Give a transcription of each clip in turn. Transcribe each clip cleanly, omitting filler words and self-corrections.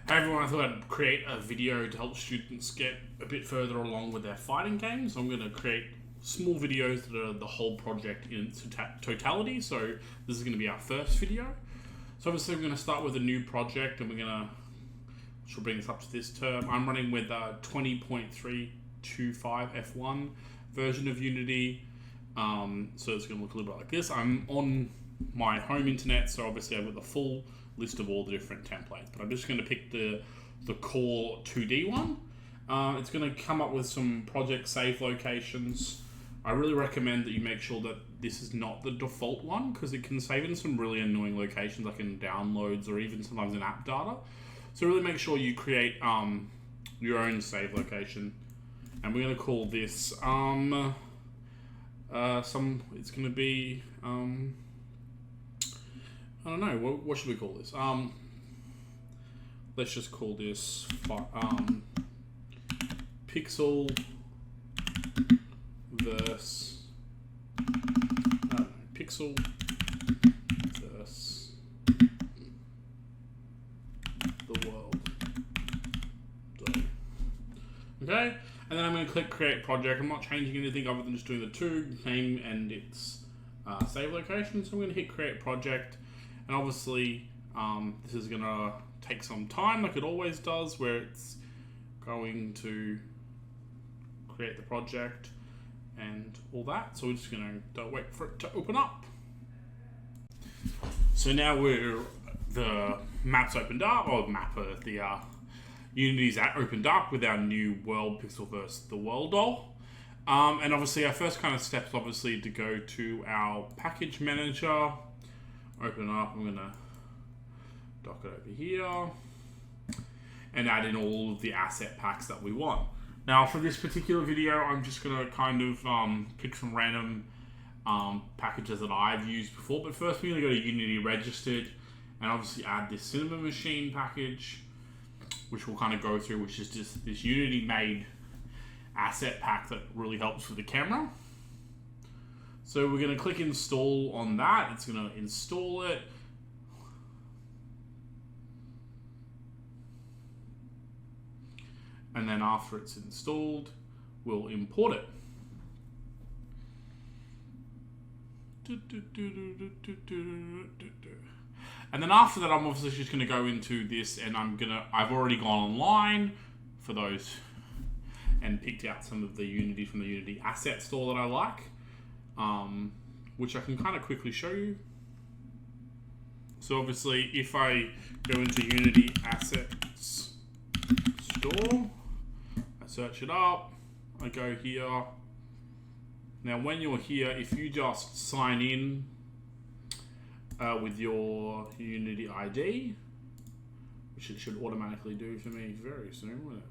Hey everyone, I thought I'd create a video to help students get a bit further along with their fighting games. I'm going to create small videos that are the whole project in its totality. So this is going to be our first video. So obviously we're going to start with a new project and which will bring us up to this term. I'm running with a 20.325 F1 version of Unity. So it's going to look a little bit like this. I'm on my home internet, so obviously I've got the full list of all the different templates, but I'm just going to pick the core 2D one. It's going to come up with some project save locations. I really recommend that you make sure that this is not the default one, because it can save in some really annoying locations, like in downloads or even sometimes in app data. So really make sure you create your own save location, and we're going to call this it's going to be I don't know, what should we call this? Let's just call this pixel versus pixel versus the world. Okay, and then I'm going to click create project. I'm not changing anything other than just doing the name and its save location. So I'm going to hit create project. And obviously, this is going to take some time, like it always does, where it's going to create the project and all that. So we're just going to wait for it to open up. So now the map's opened up, or the Unity's opened up with our new world pixel versus the world doll. And obviously, our first kind of step is obviously to go to our package manager. Open it up, I'm gonna dock it over here and add in all of the asset packs that we want. Now for this particular video, I'm just gonna kind of pick some random packages that I've used before, but first we're gonna go to Unity registered and obviously add this cinema machine package, which we'll kind of go through, which is just this Unity made asset pack that really helps with the camera. So we're going to click install on that. It's going to install it. And then after it's installed, we'll import it. And then after that, I'm obviously just going to go into this, and I've already gone online for those and picked out some of the Unity from the Unity asset store that I like. Which I can kind of quickly show you. So obviously, if I go into Unity Assets Store, I search it up, I go here. Now when you're here, if you just sign in with your Unity ID, which it should automatically do for me very soon,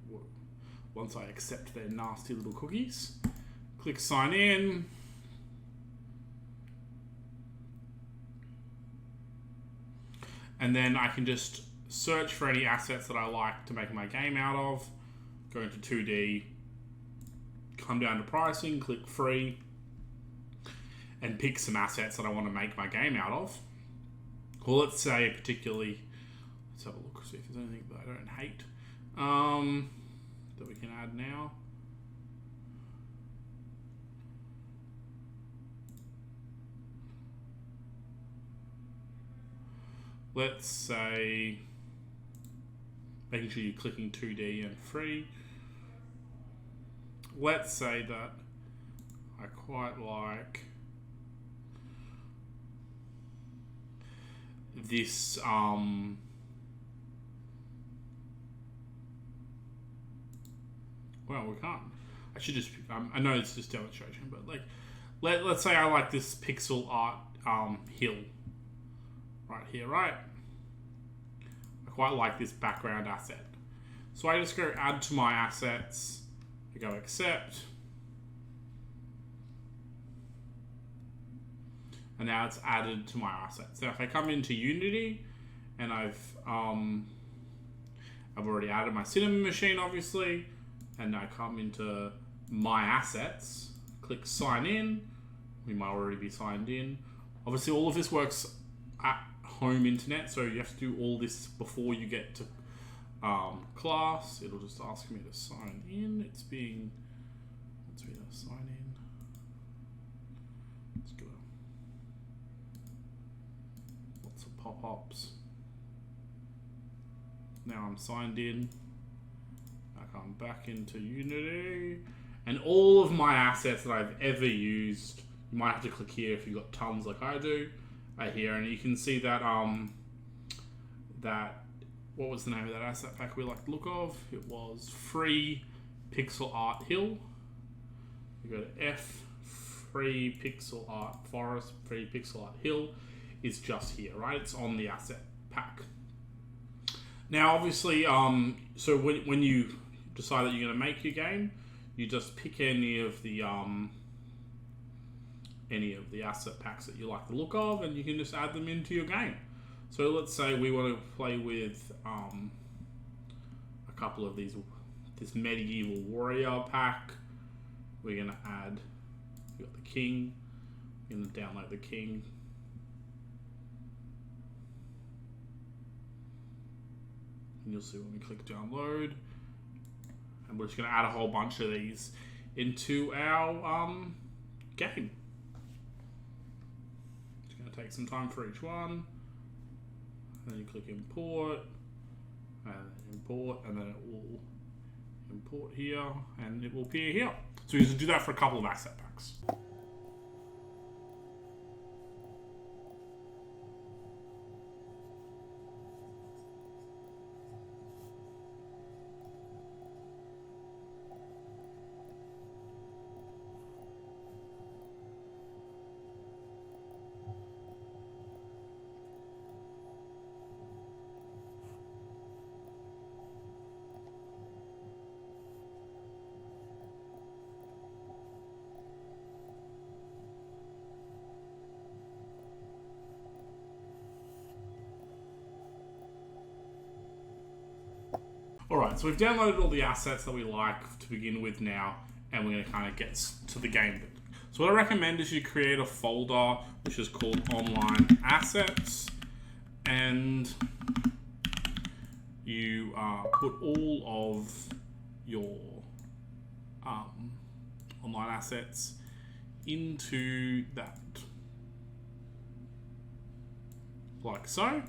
once I accept their nasty little cookies, click sign in. And then I can just search for any assets that I like to make my game out of, go into 2D, come down to pricing, click free, and pick some assets that I want to make my game out of. Or let's say particularly, let's have a look, see if there's anything that I don't hate that we can add now. Let's say, making sure you're clicking 2D and free. Let's say that I quite like this, well, we can't. I should just, I know it's just demonstration, but like, let's say I like this pixel art hill. Right here, right? I quite like this background asset. So I just go add to my assets, I go accept, and now it's added to my assets. Now if I come into Unity, and I've already added my cinema machine obviously, and I come into my assets, click sign in, we might already be signed in. Obviously all of this works at home internet, so you have to do all this before you get to class, it'll just ask me to sign in. Wants me to sign in. Let's go. Lots of pop-ups. Now I'm signed in. I come back into Unity, and all of my assets that I've ever used, you might have to click here if you've got tons like I do, are here, and you can see that what was the name of that asset pack we like the look of? It was Free Pixel Art Hill. You go to F, Free Pixel Art Forest, Free Pixel Art Hill is just here, right? It's on the asset pack. Now, obviously, so when you decide that you're going to make your game, you just pick any of the asset packs that you like the look of, and you can just add them into your game. So let's say we want to play with a couple of these, this medieval warrior pack. We're going to add, we got the king, we're going to download the king. And you'll see when we click download. And we're just going to add a whole bunch of these into our game. It's going to take some time for each one. And then you click import, and then it will import here, and it will appear here. So you just do that for a couple of asset packs. Alright, so we've downloaded all the assets that we like to begin with now, and we're going to kind of get to the game bit. So what I recommend is you create a folder which is called Online Assets, and you put all of your online assets into that, like so,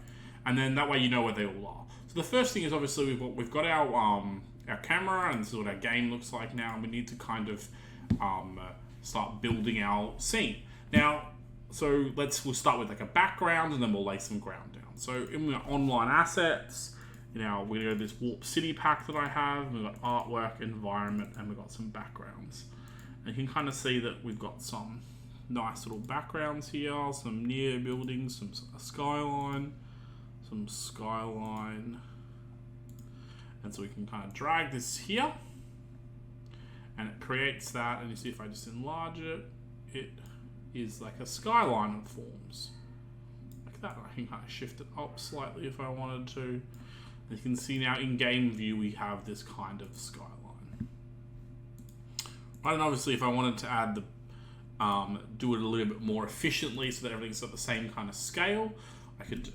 and then that way you know where they all are. So the first thing is obviously we've got our camera, and this is what our game looks like now, and we need to kind of start building our scene. Now, so we'll start with like a background, and then we'll lay some ground down. So in my online assets, we're gonna go to this Warp City pack that I have. We've got artwork, environment, and we've got some backgrounds. And you can kind of see that we've got some nice little backgrounds here, some near buildings, a skyline. And so we can kind of drag this here, and it creates that, and you see if I just enlarge it, it is like a skyline of forms like that. I can kind of shift it up slightly if I wanted to. And you can see now in game view we have this kind of skyline. Right, and obviously if I wanted to add the do it a little bit more efficiently so that everything's at the same kind of scale, I could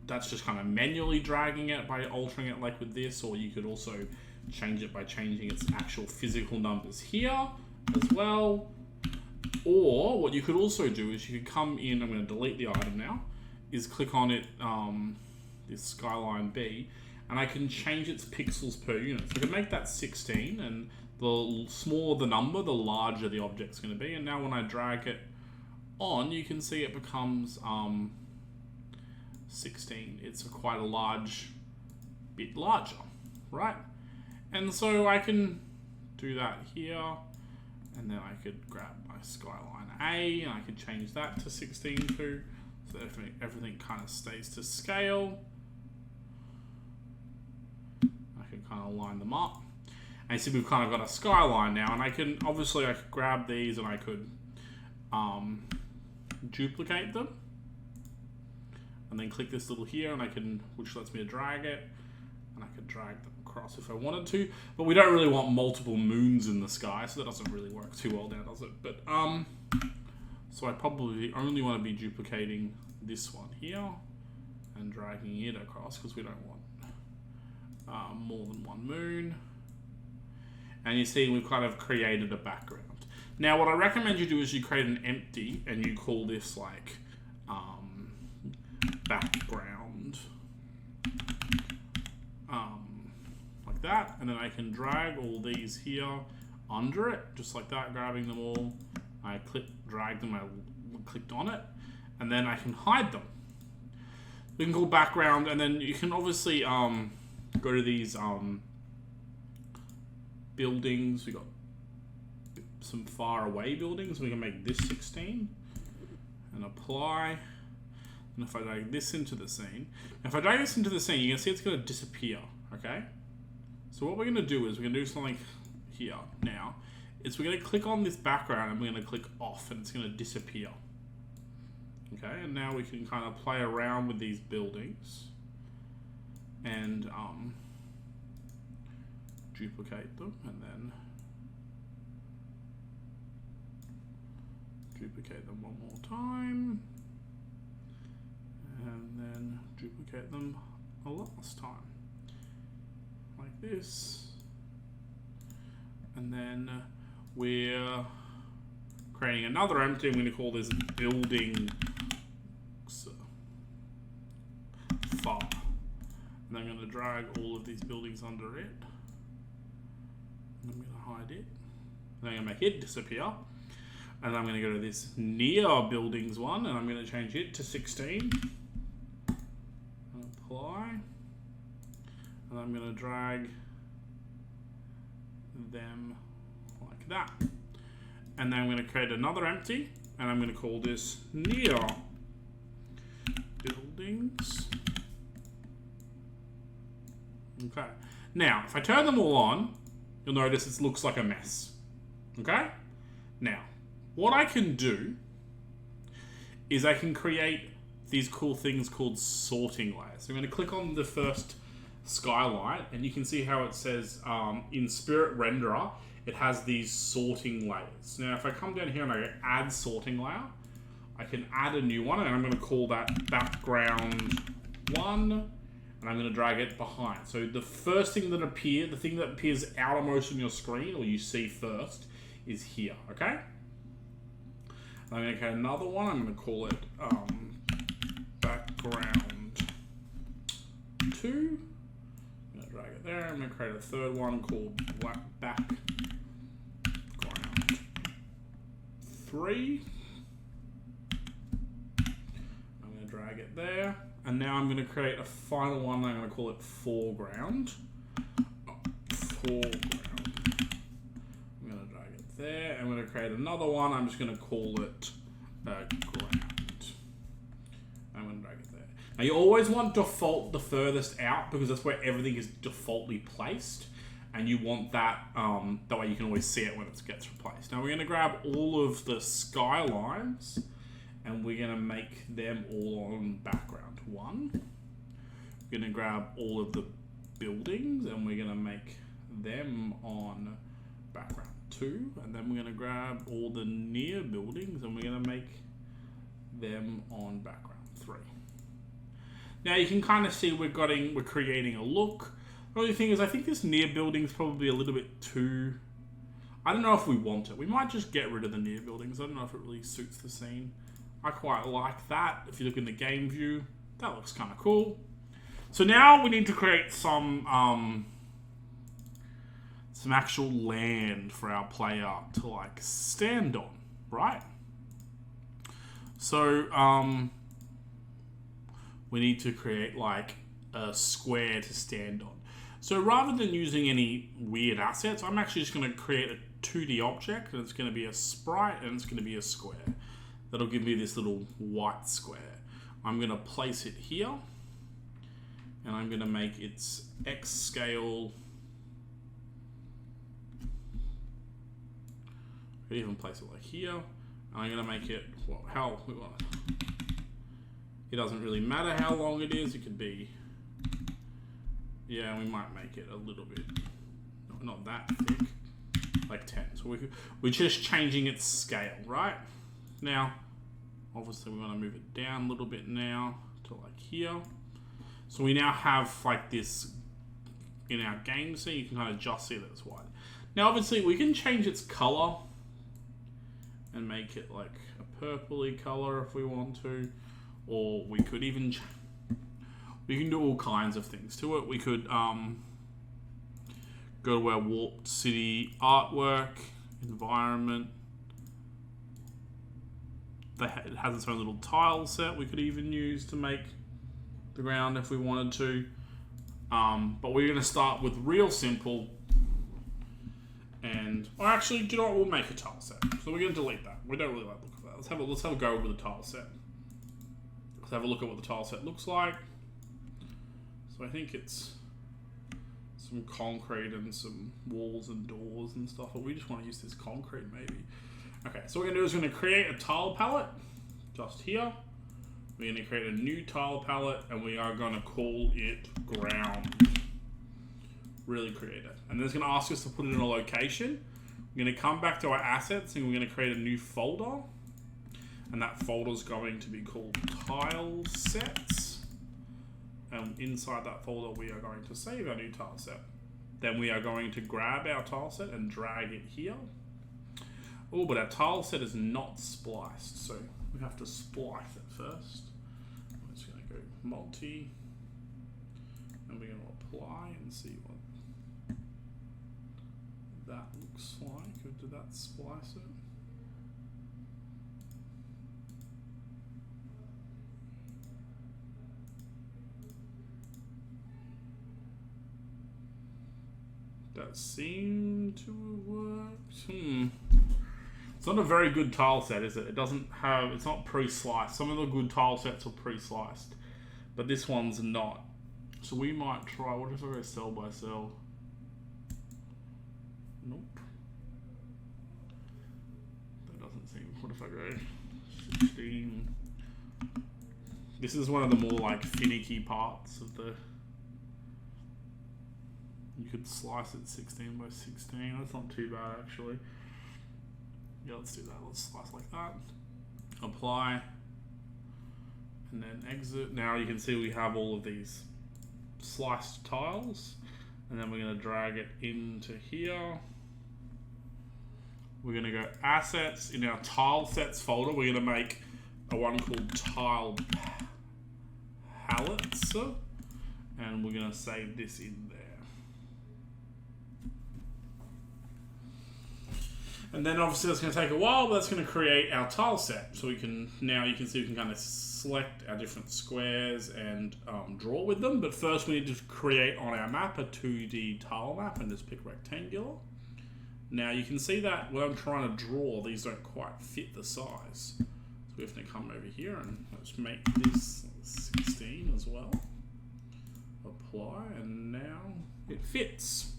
that's just kind of manually dragging it by altering it like with this, or you could also change it by changing its actual physical numbers here as well. Or what you could also do is you could come in, I'm going to delete the item now, is click on it, this skyline B, and I can change its pixels per unit. So I can make that 16, and the smaller the number, the larger the object's going to be. And now when I drag it on, you can see it becomes 16. It's quite a large bit larger, right? And so I can do that here, and then I could grab my skyline A, and I could change that to 16 too, so that everything kind of stays to scale. I can kind of line them up, and you see we've kind of got a skyline now, and I could grab these and I could duplicate them, and then click this little here, and which lets me drag it, and I could drag them across if I wanted to. But we don't really want multiple moons in the sky, so that doesn't really work too well now, does it? But so I probably only want to be duplicating this one here and dragging it across, because we don't want more than one moon. And you see we've kind of created a background. Now what I recommend you do is you create an empty and you call this like background. Like that. And then I can drag all these here under it, just like that, grabbing them all. I drag them, I clicked on it, and then I can hide them. We can call background, and then you can obviously go to these buildings. We got some far away buildings. We can make this 16 and apply. And if I drag this into the scene, if I drag this into the scene, you can see it's going to disappear. Okay. So what we're going to do is we're going to do something here now. Is we're going to click on this background and we're going to click off, and it's going to disappear. Okay, and now we can kind of play around with these buildings and duplicate them, and then duplicate them one more time, and then duplicate them a last time, like this. And then we're creating another empty. I'm going to call this building far. And I'm going to drag all of these buildings under it. And I'm going to hide it. And I'm going to make it disappear. And I'm going to go to this near buildings one, and I'm going to change it to 16. And apply. And I'm going to drag them like that. And then I'm going to create another empty, and I'm going to call this near buildings. Okay. Now, if I turn them all on, you'll notice it looks like a mess. Okay? Now, what I can do is I can create these cool things called sorting layers. So I'm going to click on the first skylight, and you can see how it says in Spirit Renderer, it has these sorting layers. Now, if I come down here and I go add sorting layer, I can add a new one, and I'm going to call that background 1, and I'm going to drag it behind. So the first thing that appears, the thing that appears outermost on your screen, or you see first, is here, okay? And I'm going to create another one. I'm going to call it background 2. I'm going to drag it there. I'm going to create a third one called background 3. I'm going to drag it there. And now I'm going to create a final one. I'm going to call it foreground. Foreground. I'm going to drag it there. I'm going to create another one. I'm just going to call it ground. I'm going to drag it there. Now you always want default the furthest out, because that's where everything is defaultly placed. And you want that, that way you can always see it when it gets replaced. Now we're going to grab all of the skylines, and we're going to make them all on background 1. We're going to grab all of the buildings, and we're going to make them on background 2. And then we're going to grab all the near buildings, and we're going to make them on background 3. Now you can kind of see we're creating a look. The only thing is, I think this near building is probably a little bit too... I don't know if we want it. We might just get rid of the near buildings. I don't know if it really suits the scene. I quite like that. If you look in the game view, that looks kind of cool. So now we need to create some actual land for our player to like stand on, right? So we need to create like a square to stand on. So rather than using any weird assets, I'm actually just going to create a 2D object, and it's going to be a sprite, and it's going to be a square. That'll give me this little white square. I'm going to place it here, and I'm going to make its X scale. I could even place it like here, and I'm going to make it, well, how we want it. It doesn't really matter how long it is. It could be, yeah, we might make it a little bit, not that thick, like 10. So we're just changing its scale, right? Now, obviously we want to move it down a little bit now to like here. So we now have like this in our game scene, you can kind of just see that it's white. Now, obviously, we can change its color and make it like a purpley color if we want to, or we could even we can do all kinds of things to it. We could go to our warped city artwork environment. It has its own little tile set we could even use to make the ground if we wanted to. But we're going to start with real simple. And, or actually, do you know what? We'll make a tile set. So we're going to delete that. We don't really like the look of that. Let's have a go with the tile set. Let's have a look at what the tile set looks like. So I think it's some concrete and some walls and doors and stuff. But we just want to use this concrete maybe. Okay, so what we're going to do is we're going to create a tile palette just here. We're going to create a new tile palette and we are going to call it ground. Really creative. And then it's going to ask us to put it in a location. We're going to come back to our assets and we're going to create a new folder. And that folder is going to be called tile sets. And inside that folder, we are going to save our new tile set. Then we are going to grab our tile set and drag it here. Oh, but our tile set is not spliced, so we have to splice it first. I'm just going to go multi, and we're going to apply and see what that looks like. Or did that splice it? That seemed to have worked. It's not a very good tile set, is it? It doesn't have, it's not pre-sliced. Some of the good tile sets are pre-sliced, but this one's not. So we might try, what if I go cell by cell? Nope. That doesn't seem, what if I go 16? This is one of the more like finicky parts of the, you could slice it 16 by 16. That's not too bad actually. Yeah, let's do that. Let's slice like that. Apply. And then exit. Now you can see we have all of these sliced tiles. And then we're going to drag it into here. We're going to go assets. In our tile sets folder, we're going to make a one called tile palettes. And we're going to save this in there. And then obviously that's going to take a while, but that's going to create our tile set. So we can, now you can see we can kind of select our different squares and draw with them. But first we need to create on our map a 2D tile map and just pick rectangular. Now you can see that when I'm trying to draw, these don't quite fit the size. So we have to come over here and let's make this 16 as well. Apply, and now it fits.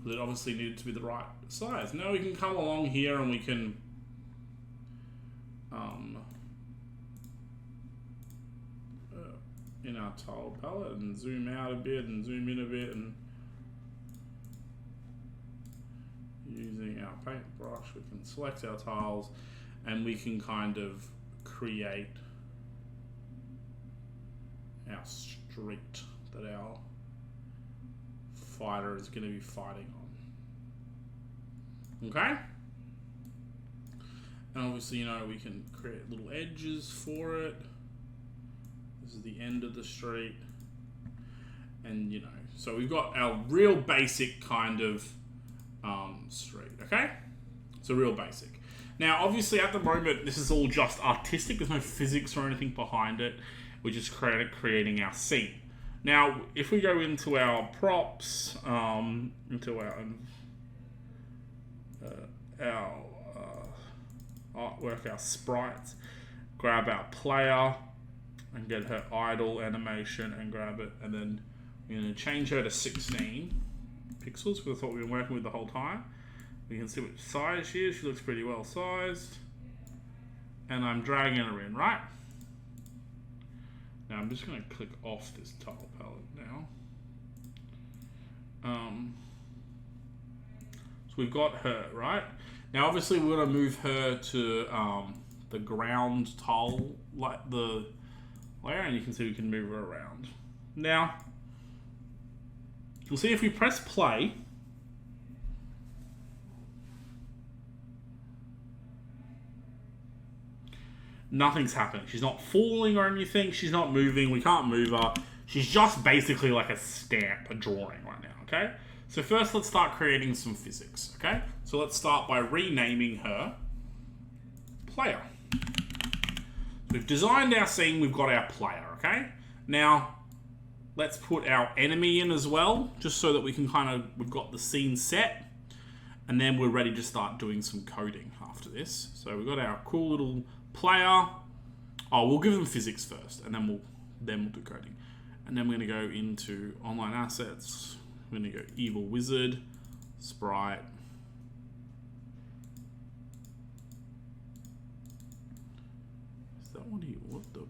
It obviously needed to be the right size. Now we can come along here and we can in our tile palette and zoom out a bit and zoom in a bit, and using our paintbrush we can select our tiles and we can kind of create our street that our fighter is going to be fighting on. Okay? And obviously, you know, we can create little edges for it. This is the end of the street. And, you know, so we've got our real basic kind of street, okay? So real basic. Now, obviously, at the moment, this is all just artistic. There's no physics or anything behind it. We're just creating our scene. Now, if we go into our props, into our artwork, our sprites, grab our player and get her idle animation and grab it, and then we're going to change her to 16 pixels because that's what we've been working with the whole time. We can see which size she is. She looks pretty well sized. And I'm dragging her in, right? Now I'm just going to click off this tile palette now. So we've got her, right? Now obviously we're going to move her to the ground tile, like the layer, and you can see we can move her around. Now, you'll see if we press play, nothing's happening. She's not falling or anything. She's not moving. We can't move her. She's just basically like a stamp, a drawing right now, okay? So first, let's start creating some physics, okay? So let's start by renaming her player. We've designed our scene. We've got our player, okay? Now, let's put our enemy in as well, just so that we can we've got the scene set, and then we're ready to start doing some coding after this. So we've got our cool little player. Oh, we'll give them physics first, and then we'll do coding. And then we're going to go into online assets. We're going to go evil wizard, sprite. Is that what the?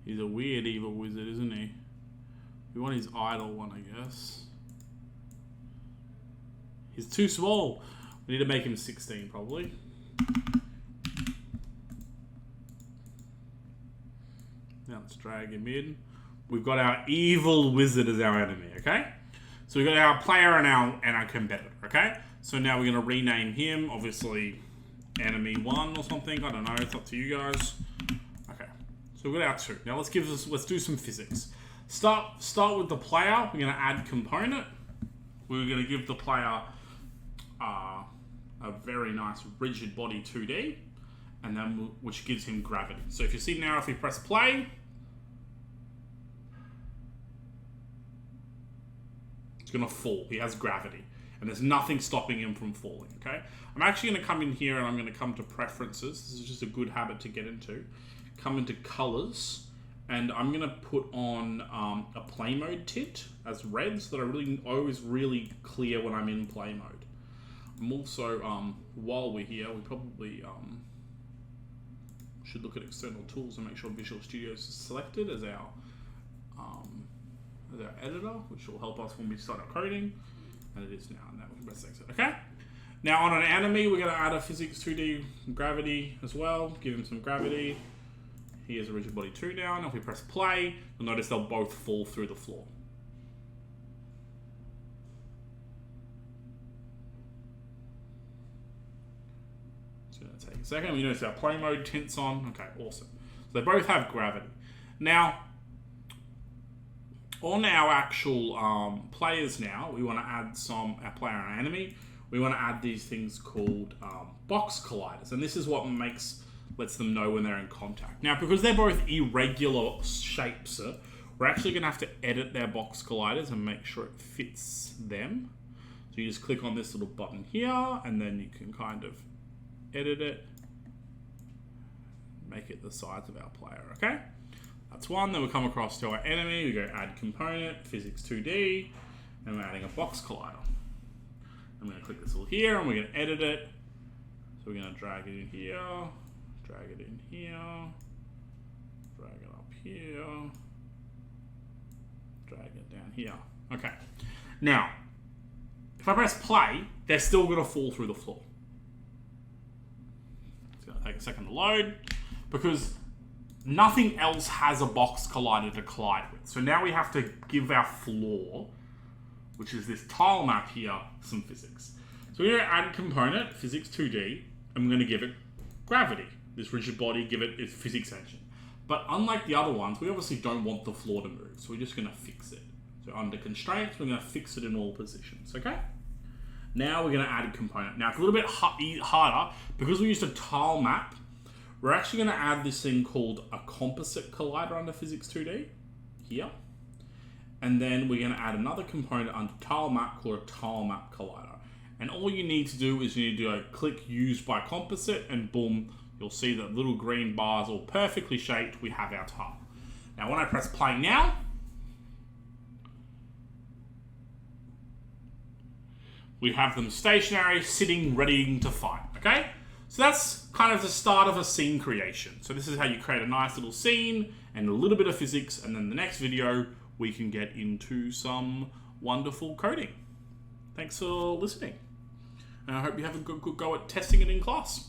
He's a weird evil wizard, isn't he? We want his idle one, I guess. He's too small. We need to make him 16, probably. Now let's drag him in. We've got our evil wizard as our enemy, okay? So we've got our player and our competitor, okay? So now we're going to rename him, obviously, enemy 1 or something. I don't know. It's up to you guys. Okay. So we've got our 2. Now let's do some physics. Start with the player. We're going to add component. We're going to give the player a very nice rigid body 2D, and then which gives him gravity. So if you see now, if we press play, it's going to fall. He has gravity, and there's nothing stopping him from falling. Okay. I'm actually going to come in here, and I'm going to come to preferences. This is just a good habit to get into. Come into colors. And I'm going to put on a play mode tint as red, so that I always really clear when I'm in play mode. I'm also, while we're here, we probably should look at external tools and make sure Visual Studio is selected as our editor, which will help us when we start our coding. And it is now. And now we can press exit. Okay. Now on an enemy, we're going to add a physics 2D gravity as well. Give him some gravity. He has a rigid body 2 now. Now if we press play, you'll notice they'll both fall through the floor. It's going to take a second. You notice our play mode tints on. Okay, awesome. So they both have gravity. Now, on our actual players now, we want to add our player and enemy. We want to add these things called box colliders. And this is what lets them know when they're in contact. Now, because they're both irregular shapes, we're actually going to have to edit their box colliders and make sure it fits them. So you just click on this little button here, and then you can kind of edit it, make it the size of our player, okay? That's one. Then we come across to our enemy, we go add component, physics 2D, and we're adding a box collider. I'm going to click this little here, and we're going to edit it. So we're going to drag it in here, drag it in here, drag it up here, drag it down here. Okay. Now, if I press play, they're still going to fall through the floor. It's going to take a second to load because nothing else has a box collider to collide with. So now we have to give our floor, which is this tile map here, some physics. So we're going to add component, physics 2D, and we're going to give it gravity. This rigid body, give it its physics engine. But unlike the other ones, we obviously don't want the floor to move, so we're just going to fix it. So under constraints, we're going to fix it in all positions, okay? Now we're going to add a component. Now it's a little bit harder, because we used a tile map, we're actually going to add this thing called a composite collider under physics 2D, here. And then we're going to add another component under tile map called a tile map collider. And all you need to do is you need to click use by composite, and boom, you'll see that little green bars all perfectly shaped. We have our tile. Now when I press play now, we have them stationary, sitting, ready to fight, okay? So that's kind of the start of a scene creation. So this is how you create a nice little scene and a little bit of physics, and then the next video we can get into some wonderful coding. Thanks for listening. And I hope you have a good go at testing it in class.